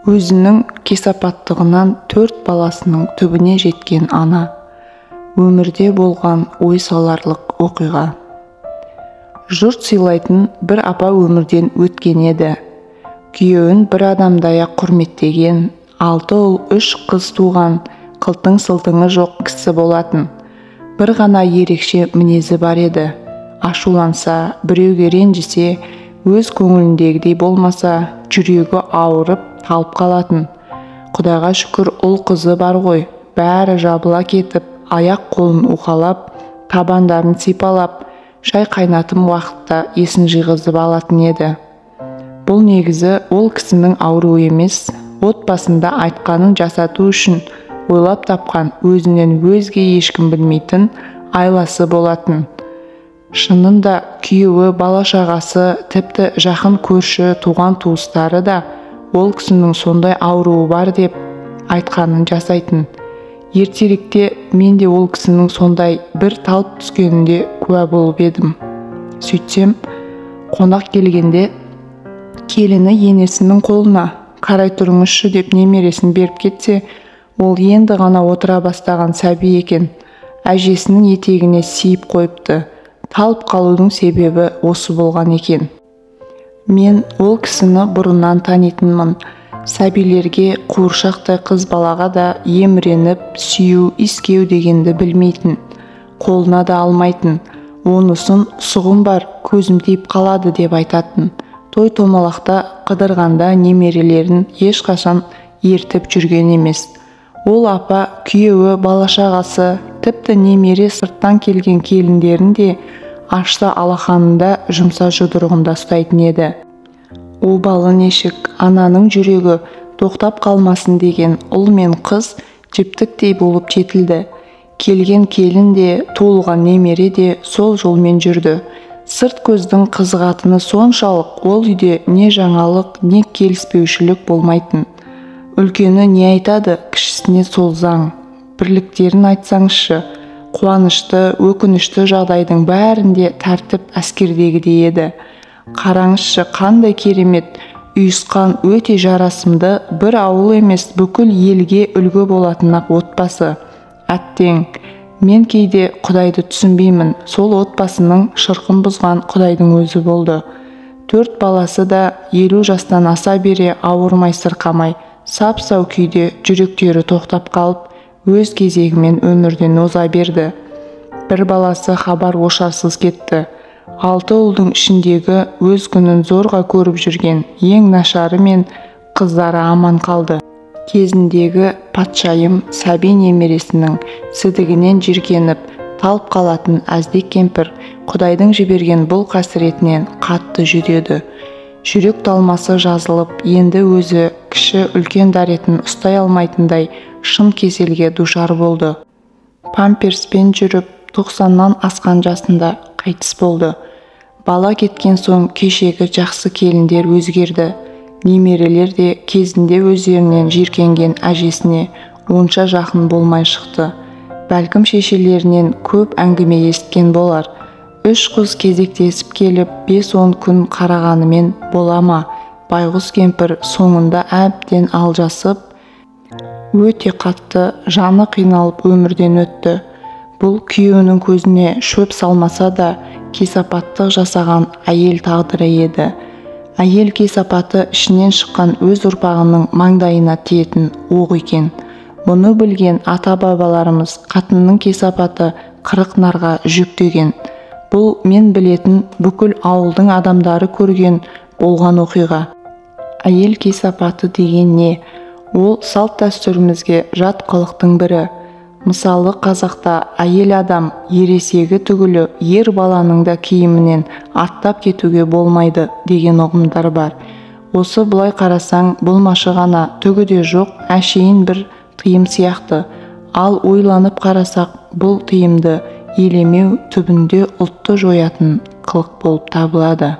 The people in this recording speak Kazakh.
Өзінің кесапаттығынан 4 баласының түбіне жеткен ана. Өмірде болған ой саларлық оқиға. Жұрт сыйлайтын бір апа өмірден өткен еді. Күйеуін бір адамдай құрметтеген, 6 ұл 3 қыз туған, қылтың-сылтыңы жоқ кісі болатын. Бір ғана ерекше мінезі бар еді. Ашуланса, біреуге ренжісе, өз көңіліндегідей болмаса, жүрегі ауырып талып қалатын. Құдайға шүкір ұл қызы бар ғой, бәрі жабыла кетіп, аяқ қолын уқалап, табандарын сипалап, шай қайнатым уақытта есін жиғызып алатын еді. Бұл негізі ол кісінің ауруы емес, отбасында айтқанын жасату үшін ойлап тапқан өзінен өзге ешкім білмейтін айласы болатын. Шынында күйеуі, бала-шағасы, тіпті жақын көрші, туған туыстары да ол кісінің сондай ауруы бар деп айтқанын жасайтын. Ертеректе мен де ол кісінің сондай бір талып түскенінде куә болып едім. Сөйтсем, қонақ келгенде келіні енесінің қолына қарай тұрыңызшы деп немересін беріп кетсе, ол енді ғана отыра бастаған сәби екен. Әжесінің етегіне сиіп қойыпты. Талып қалудың себебі осы болған екен. Мен ол кісіні бұрыннан танитынмын. Сәбилерге, қуыршақтай қыз балаға да еміреніп, сүйу, искеу дегенді білмейтін. Қолына да алмайтын. Онысын сұғым бар, көзім тиіп қалады деп айтатын. Той-томалақта қыдырғанда немерелерін ешқашан ертіп жүрген емес. Ол апа, күйеуі, бала-шағасы, тіпті немере сырттан келген келіндерін де ашса алақанында жұмса жұдырығында ұстайтын еді. Обалы нешік, ананың жүрегі тоқтап қалмасын деген ұл мен қыз жіптіктей болып жетілді. Келген келін де, туылған немере де сол жолмен жүрді. Сырт көздің қызығатыны соншалық, ол үйде не жаңалық, не келіспеушілік болмайтын. Үлкені не айтады, кішісіне сол заң. Бірліктерін айтсаңызшы, қуанышты, өкінішті жағдайдың бәрінде тәртіп әскердегідей еді. Қараңызшы, қандай керемет, үйісқан өте жарасымды, бір ауыл емес, бүкіл елге үлгі болатын ақ отбасы. Әттең, мен кейде Құдайды түсінбеймін, сол отбасының шырқын бұзған Құдайдың өзі болды. 4 баласы да 50 жастан аса бере ауырмай сырқамай, сап-сау күйде жүректері тоқтап қалып, өз кезегімен өмірден оза берді. Бір баласы хабар-ошарсыз кетті. 6 ұлдың ішіндегі өз күнін зорға көріп жүрген ең нашары мен қыздары аман қалды. Кезіндегі патшайым сәби немересінің сідігінен жиркеніп, талып қалатын әздек кемпір Құдайдың жіберген бұл қасіретінен қатты жүдеді. Жүрек талмасы жазылып, енді өзі кіші үлкен дәретін ұстай алмайтындай шын кеселге душар болды. Памперспен жүріп, 90-нан асқан жасында қайтыс болды. Бала кеткен соң кешегі жақсы келіндер өзгерді. Немерелер де кезінде өздерінен жиркенген әжесіне онша жақын болмай шықты. Бәлкім шешелерінен көп әңгіме есткен болар. 3 қыз кезектесіп келіп, 5-10 күн қарағанымен бола ма? Байғұс кемпір соңында әбден алжасып, өте қатты жаны қиналып өмірден өтті. Бұл күйеуінің көзіне шөп салмаса да, кесапаттық жасаған әйел тағдыры еді. Әйел кесапаты ішінен шыққан өз ұрпағының маңдайына тиетін оқ екен. Бұны білген ата-бабаларымыз қатынның кесапаты 40 нарға жүктеген. Бұл мен білетін бүкіл ауылдың адамдары көрген болған оқиға. Әйел кесапаты деген не? Ол салт дәстүрімізге жат қылықтың бірі. Мысалы, қазақта әйел адам ересегі түгілі ер баланың да киімінен аттап кетуге болмайды деген ұғымдар бар. Осы бұлай қарасаң, болмашы ғана түгі де жоқ, әшейін бір тыйым сияқты. Ал ойланып қарасақ, бұл тыйымды елемеу түбінде ұлтты жоятын қылық болып табылады.